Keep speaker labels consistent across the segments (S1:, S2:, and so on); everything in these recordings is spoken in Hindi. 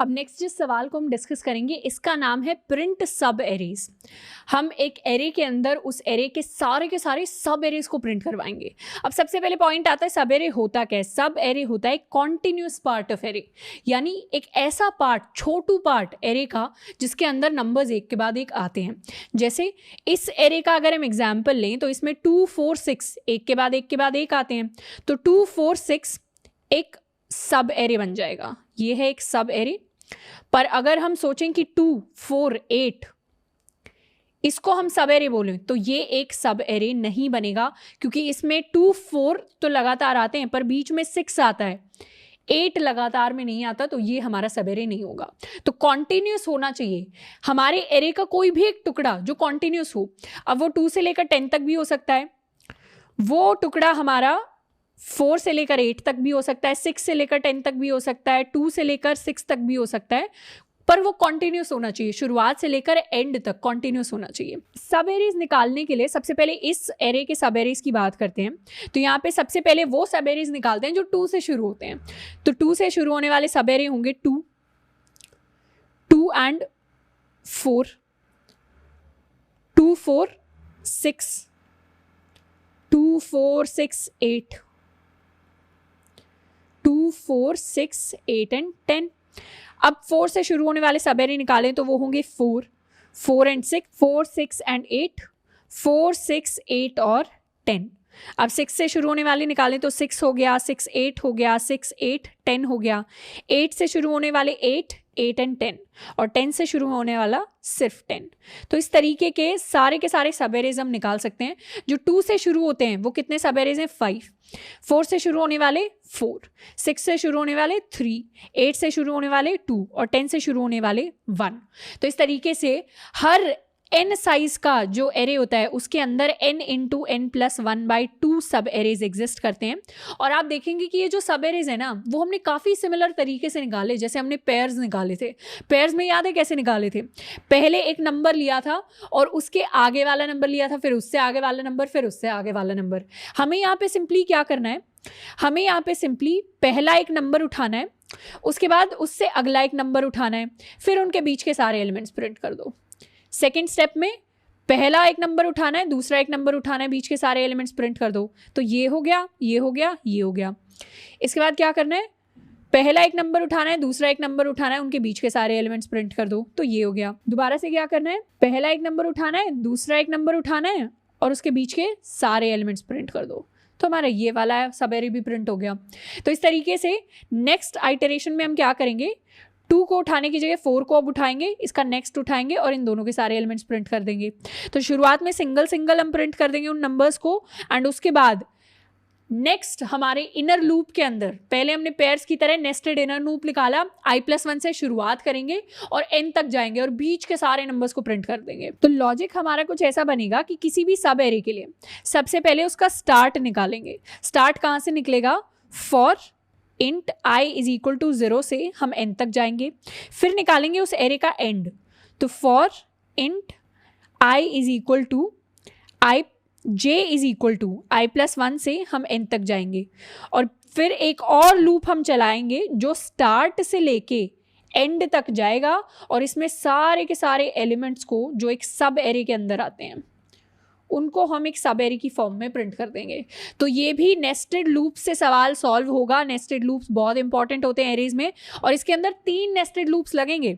S1: अब नेक्स्ट जिस सवाल को हम डिस्कस करेंगे इसका नाम है प्रिंट सब एरेज। हम एक एरे के अंदर उस एरे के सारे सब एरेज को प्रिंट करवाएंगे। अब सबसे पहले पॉइंट आता है सब एरे होता क्या है। सब एरे होता है कॉन्टिन्यूस पार्ट ऑफ एरे, यानी एक ऐसा पार्ट, छोटू पार्ट एरे का जिसके अंदर नंबर्स एक के बाद एक आते हैं। जैसे इस एरे का अगर हम एग्जाम्पल लें तो इसमें 2 4 6 एक के बाद एक आते हैं, तो 2 4 6 एक सब एरे बन जाएगा। ये है एक सब एरे। पर अगर हम सोचें कि 2 4 8 इसको हम सब एरे बोलें तो ये एक सब एरे नहीं बनेगा, क्योंकि इसमें 2 4 तो लगातार आते हैं पर बीच में 6 आता है, 8 लगातार में नहीं आता, तो ये हमारा सब एरे नहीं होगा। तो कॉन्टिन्यूस होना चाहिए हमारे एरे का कोई भी एक टुकड़ा जो कॉन्टिन्यूस हो। अब वो 2 से लेकर 10 तक भी हो सकता है, वो टुकड़ा हमारा 4 से लेकर 8 तक भी हो सकता है, 6 से लेकर 10 तक भी हो सकता है, 2 से लेकर 6 तक भी हो सकता है, पर वो कॉन्टिन्यूस होना चाहिए, शुरुआत से लेकर एंड तक कॉन्टिन्यूस होना चाहिए। सब एरेज निकालने के लिए सबसे पहले इस एरे के सब एरेज की बात करते हैं। तो यहाँ पे सबसे पहले वो सब एरेज निकालते हैं जो 2 से शुरू होते हैं। तो 2 से शुरू होने वाले सब एरे होंगे 2 एंड 4, 2 4 6, 2 4 6 8, 2 4 6 8 एंड 10। अब 4 से शुरू होने वाले सब एरे निकालें तो वो होंगे 4 एंड 6, 4 6 एंड 8, 4 6 8 और 10। अब 6 से शुरू होने वाले निकालें तो 6 हो गया, 6 8 हो गया, 6 8 10 हो गया। 8 से शुरू होने वाले 8 एंड 10, और 10 से शुरू होने वाला सिर्फ 10। तो इस तरीके के सारे सब एरेज हम निकाल सकते हैं। जो 2 से शुरू होते हैं वो कितने सब एरेज हैं? 5। 4 से शुरू होने वाले 4, 6 से शुरू होने वाले 3, 8 से शुरू होने वाले 2 और 10 से शुरू होने वाले 1। तो इस तरीके से हर n साइज का जो एरे होता है उसके अंदर n इंटू n+1/2 सब एरेज एग्जिस्ट करते हैं। और आप देखेंगे कि ये जो सब एरेज है ना वो हमने काफ़ी सिमिलर तरीके से निकाले। जैसे हमने पेयर्स निकाले थे, पेयर्स में याद है कैसे निकाले थे? पहले एक नंबर लिया था और उसके आगे वाला नंबर लिया था, फिर उससे आगे वाला नंबर, फिर उससे आगे वाला नंबर। हमें यहाँ पे सिंपली क्या करना है, हमें यहाँ पे सिंपली पहला एक नंबर उठाना है, उसके बाद उससे अगला एक नंबर उठाना है, फिर उनके बीच के सारे एलिमेंट्स प्रिंट कर दो। सेकेंड स्टेप में पहला एक नंबर उठाना है, दूसरा एक नंबर उठाना है, बीच के सारे एलिमेंट्स प्रिंट कर दो। तो ये हो गया, ये हो गया, ये हो गया। इसके बाद क्या करना है, पहला एक नंबर उठाना है, दूसरा एक नंबर उठाना है, उनके बीच के सारे एलिमेंट्स प्रिंट कर दो। तो ये हो गया। दोबारा से क्या करना है, पहला एक नंबर उठाना है, दूसरा एक नंबर उठाना है और उसके बीच के सारे एलिमेंट्स प्रिंट कर दो। तो हमारा ये वाला सब एरे भी प्रिंट हो गया। तो इस तरीके से नेक्स्ट आइटरेशन में हम क्या करेंगे, 2 को उठाने की जगह 4 को अब उठाएंगे, इसका नेक्स्ट उठाएंगे और इन दोनों के सारे एलिमेंट्स प्रिंट कर देंगे। तो शुरुआत में सिंगल हम प्रिंट कर देंगे उन नंबर्स को, एंड उसके बाद नेक्स्ट हमारे इनर लूप के अंदर पहले हमने पेयर्स की तरह नेस्टेड इनर लूप निकाला, i+1 से शुरुआत करेंगे और n तक जाएंगे और बीच के सारे नंबर्स को प्रिंट कर देंगे। तो लॉजिक हमारा कुछ ऐसा बनेगा कि किसी भी सब एरे के लिए सबसे पहले उसका स्टार्ट निकालेंगे। स्टार्ट कहाँ से निकलेगा, फॉर int i = 0 से हम n तक जाएंगे, फिर निकालेंगे उस एरे का एंड। तो for int i j i+1 से हम n तक जाएंगे, और फिर एक और लूप हम चलाएंगे जो स्टार्ट से लेके एंड तक जाएगा और इसमें सारे के सारे एलिमेंट्स को जो एक सब एरे के अंदर आते हैं उनको हम एक सब एरे की फॉर्म में प्रिंट कर देंगे। तो ये भी नेस्टेड लूप से सवाल सॉल्व होगा। नेस्टेड लूप्स बहुत इंपॉर्टेंट होते हैं एरेज में, और इसके अंदर 3 नेस्टेड लूप्स लगेंगे,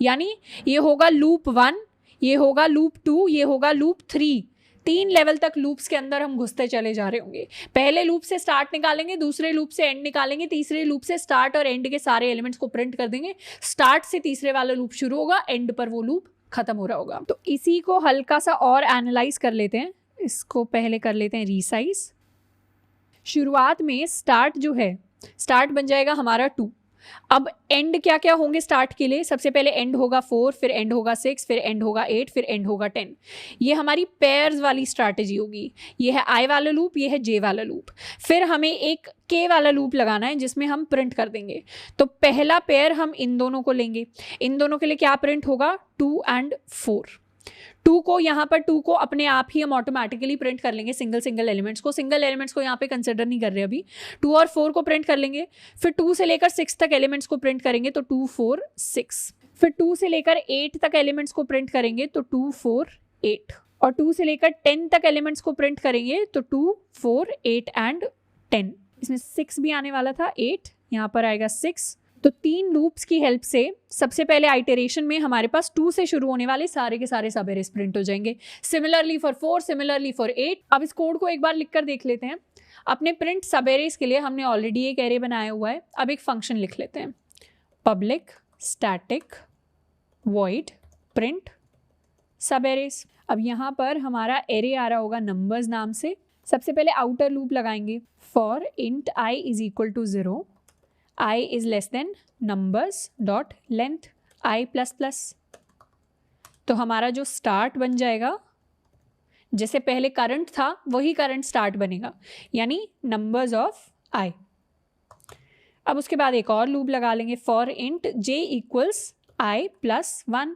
S1: यानी ये होगा लूप 1, ये होगा लूप 2, ये होगा लूप 3। 3 लेवल तक लूप्स के अंदर हम घुसते चले जा रहे होंगे। पहले लूप से स्टार्ट निकालेंगे, दूसरे लूप से एंड निकालेंगे, तीसरे लूप से स्टार्ट और एंड के सारे एलिमेंट्स को प्रिंट कर देंगे। स्टार्ट से तीसरे वाला लूप शुरू होगा, एंड पर वो लूप खत्म हो रहा होगा। तो इसी को हल्का सा और एनालाइज कर लेते हैं। इसको पहले कर लेते हैं रीसाइज। शुरुआत में स्टार्ट जो है, स्टार्ट बन जाएगा हमारा 2। अब एंड क्या क्या होंगे स्टार्ट के लिए, सबसे पहले एंड होगा 4, फिर एंड होगा 6, फिर एंड होगा 8, फिर एंड होगा 10। ये हमारी पेयर्स वाली स्ट्रैटेजी होगी। ये है i वाला लूप, ये है j वाला लूप। फिर हमें एक k वाला लूप लगाना है जिसमें हम प्रिंट कर देंगे। तो पहला पेयर हम इन दोनों को लेंगे, इन दोनों के लिए क्या प्रिंट होगा, 2 and 4। 2 को यहाँ पर 2 को अपने आप ही हम ऑटोमेटिकली प्रिंट कर लेंगे सिंगल एलिमेंट्स को यहाँ पे कंसिडर नहीं कर रहे अभी। 2 और 4 को प्रिंट कर लेंगे, फिर 2 से लेकर 6 तक एलिमेंट्स को प्रिंट करेंगे तो 2 4 6, फिर 2 से लेकर 8 तक एलिमेंट्स को प्रिंट करेंगे तो 2 4 8, और 2 से लेकर 10 तक एलिमेंट्स को प्रिंट करेंगे तो 2 4 8 एंड 10। इसमें 6 भी आने वाला था, 8 यहाँ पर आएगा 6। तो 3 लूप्स की हेल्प से सबसे पहले आइटरेशन में हमारे पास 2 से शुरू होने वाले सारे के सारे सब एरेज प्रिंट हो जाएंगे। Similarly for 4, similarly for 8। अब इस कोड को एक बार लिख कर देख लेते हैं। अपने प्रिंट सब एरेज के लिए हमने ऑलरेडी एक एरे बनाया हुआ है। अब एक फंक्शन लिख लेते हैं, पब्लिक स्टैटिक वॉइड प्रिंट सब एरेज। अब यहाँ पर हमारा एरे आ रहा होगा नंबर्स नाम से। सबसे पहले आउटर लूप लगाएंगे, for int i is equal to 0, i is less than numbers dot length i plus plus. तो हमारा जो स्टार्ट बन जाएगा, जैसे पहले करंट था वही करंट स्टार्ट बनेगा, यानी नंबर्स ऑफ i। अब उसके बाद एक और लूप लगा लेंगे, for int j equals i plus 1,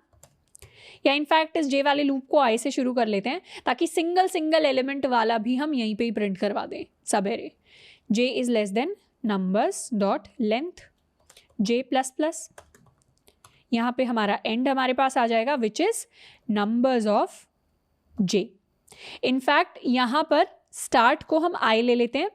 S1: या इनफैक्ट इस j वाले लूप को i से शुरू कर लेते हैं ताकि सिंगल एलिमेंट वाला भी हम यहीं पे ही प्रिंट करवा दें सब array. j is less then numbers dot length j plus plus. यहाँ पे हमारा एंड हमारे पास आ जाएगा which is numbers of j। In fact यहाँ पर स्टार्ट को हम i ले लेते हैं,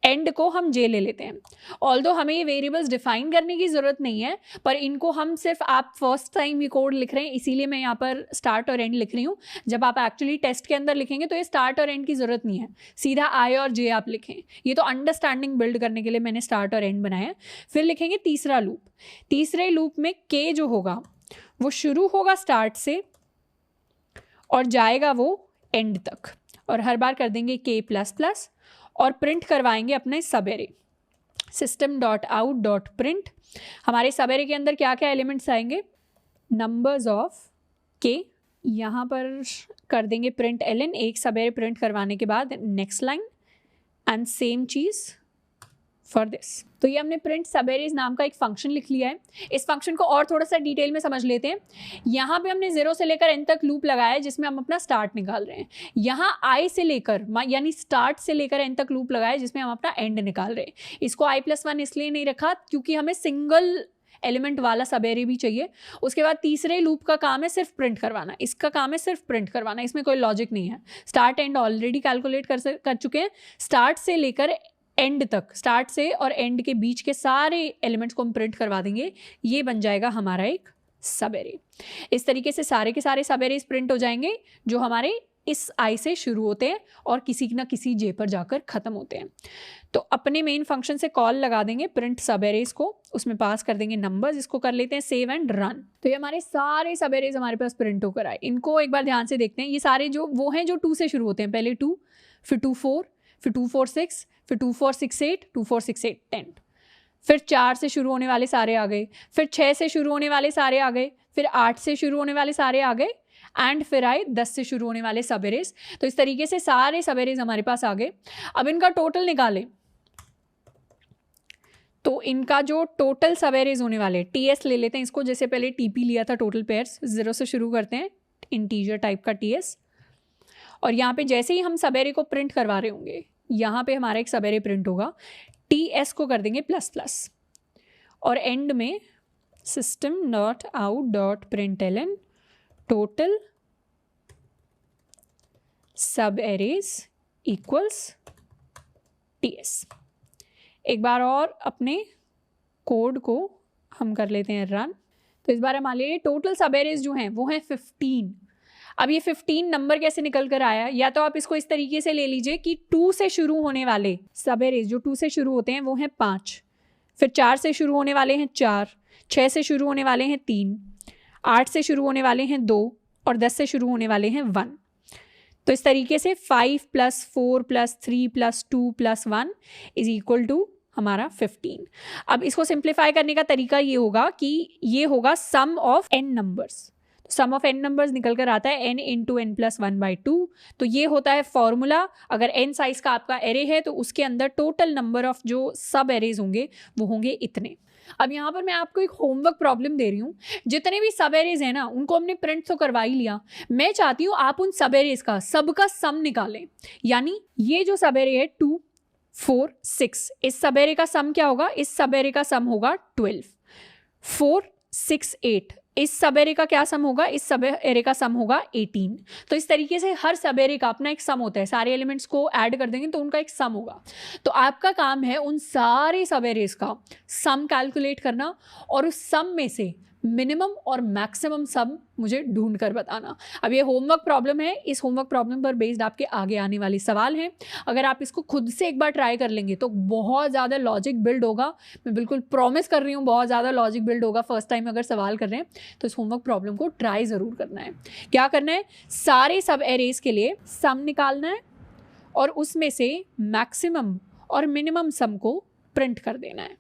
S1: एंड को हम j ले लेते हैं। ऑल्दो हमें ये वेरिएबल्स डिफाइन करने की ज़रूरत नहीं है, पर इनको हम सिर्फ, आप फर्स्ट टाइम ये कोड लिख रहे हैं इसीलिए मैं यहाँ पर स्टार्ट और एंड लिख रही हूँ। जब आप एक्चुअली टेस्ट के अंदर लिखेंगे तो ये स्टार्ट और एंड की ज़रूरत नहीं है, सीधा i और j आप लिखें। ये तो अंडरस्टैंडिंग बिल्ड करने के लिए मैंने स्टार्ट और एंड बनाया। फिर लिखेंगे तीसरा लूप। तीसरे लूप में k जो होगा वो शुरू होगा स्टार्ट से और जाएगा वो एंड तक, और हर बार कर देंगे k प्लस प्लस और प्रिंट करवाएंगे अपने सब array. System dot out dot print, हमारे सब एरे के अंदर क्या क्या एलिमेंट्स आएंगे, नंबर्स ऑफ k। यहाँ पर कर देंगे प्रिंट ln, एक सब एरे प्रिंट करवाने के बाद next line, and same cheese for this. तो ये हमने प्रिंट सब एरेज नाम का एक फंक्शन लिख लिया है। इस फंक्शन को और थोड़ा सा डिटेल में समझ लेते हैं। यहाँ पे हमने 0 से लेकर n तक लूप लगाया है जिसमें हम अपना स्टार्ट निकाल रहे हैं। यहाँ i से लेकर, यानी स्टार्ट से लेकर n तक लूप लगाया है जिसमें हम अपना एंड निकाल रहे हैं। इसको i+1 इसलिए नहीं रखा क्योंकि हमें सिंगल एलिमेंट वाला सब एरे भी चाहिए। उसके बाद तीसरे लूप का काम है सिर्फ प्रिंट करवाना, इसका काम है सिर्फ प्रिंट करवाना, इसमें कोई लॉजिक नहीं है। स्टार्ट एंड ऑलरेडी कैलकुलेट कर चुके हैं। स्टार्ट से लेकर एंड तक, स्टार्ट से और एंड के बीच के सारे एलिमेंट्स को हम प्रिंट करवा देंगे। ये बन जाएगा हमारा एक सब एरे। इस तरीके से सारे के सारे सब एरेज प्रिंट हो जाएंगे जो हमारे इस i से शुरू होते हैं और किसी ना किसी j पर जाकर ख़त्म होते हैं। तो अपने मेन फंक्शन से कॉल लगा देंगे प्रिंट सब एरेज को, उसमें पास कर देंगे नंबर्स। इसको कर लेते हैं सेव एंड रन। तो ये हमारे सारे सब एरेज हमारे पास प्रिंट होकर आए। इनको एक बार ध्यान से देखते हैं। ये सारे जो वो हैं जो 2 से शुरू होते हैं, पहले 2, फिर 2 4, फिर 2 4 6, फिर 2 4 6 8, 2 4 6 8 10, फिर 4 से शुरू होने वाले सारे आ गए, फिर 6 से शुरू होने वाले सारे आ गए, फिर 8 से शुरू होने वाले सारे आ गए, एंड फिर आए 10 से शुरू होने वाले सब एरेज। तो इस तरीके से सारे सब एरेज हमारे पास आ गए। अब इनका टोटल निकालें तो इनका जो टोटल सब एरेज होने वाले, ts ले लेते हैं इसको, जैसे पहले tp लिया था टोटल पेयर्स, 0 से शुरू करते हैं, इंटीजर टाइप का ts। और यहाँ पे जैसे ही हम सब एरे को प्रिंट करवा रहे होंगे, यहाँ पे हमारा एक सब एरे प्रिंट होगा, ts को कर देंगे प्लस प्लस, और एंड में system dot out dot println total सब एरेज इक्वल्स ts। एक बार और अपने कोड को हम कर लेते हैं रन। तो इस बार हमारे लिए टोटल सब एरेज जो हैं वो हैं 15। अब ये 15 नंबर कैसे निकल कर आया, या तो आप इसको इस तरीके से ले लीजिए कि 2 से शुरू होने वाले सब एरेज जो 2 से शुरू होते हैं वो हैं 5, फिर 4 से शुरू होने वाले हैं 4, 6 से शुरू होने वाले हैं 3, 8 से शुरू होने वाले हैं 2, और 10 से शुरू होने वाले हैं 1। तो इस तरीके से 5 + 4 + 3 + 2 + 1 इज इक्वल टू हमारा 15। अब इसको सिंप्लीफाई करने का तरीका ये होगा कि ये होगा sum of n numbers. Sum of n numbers निकल कर आता है n × n + 1/2। तो ये होता है फॉर्मूला। अगर n साइज का आपका एरे है तो उसके अंदर टोटल नंबर ऑफ जो सब एरेज होंगे वो होंगे इतने। अब यहाँ पर मैं आपको एक होमवर्क प्रॉब्लम दे रही हूँ। जितने भी सब एरेज है ना उनको हमने प्रिंट तो करवा ही लिया। मैं चाहती हूँ आप उन सब एरेज का सबका सम निकालें। यानी ये जो सब एरे है 2 4 6, इस सब एरे का सम क्या होगा? इस सब एरे का सम होगा 12। 4 6 8, इस सब एरे का क्या सम होगा? इस सब एरे का सम होगा 18। तो इस तरीके से हर सब एरे का अपना एक सम होता है। सारे एलिमेंट्स को ऐड कर देंगे तो उनका एक सम होगा। तो आपका काम है उन सारे सब एरेज का सम कैलकुलेट करना और उस सम में से मिनिमम और मैक्सिमम सम मुझे ढूंढ कर बताना। अब ये होमवर्क प्रॉब्लम है, इस होमवर्क प्रॉब्लम पर बेस्ड आपके आगे आने वाले सवाल हैं। अगर आप इसको खुद से एक बार ट्राई कर लेंगे तो बहुत ज़्यादा लॉजिक बिल्ड होगा। मैं बिल्कुल प्रॉमिस कर रही हूँ, बहुत ज़्यादा लॉजिक बिल्ड होगा। फर्स्ट टाइम अगर सवाल कर रहे हैं तो इस होमवर्क प्रॉब्लम को ट्राई ज़रूर करना है। क्या करना है? सारे सब एरेज के लिए सम निकालना है और उसमें से मैक्सिमम और मिनिमम सम को प्रिंट कर देना है।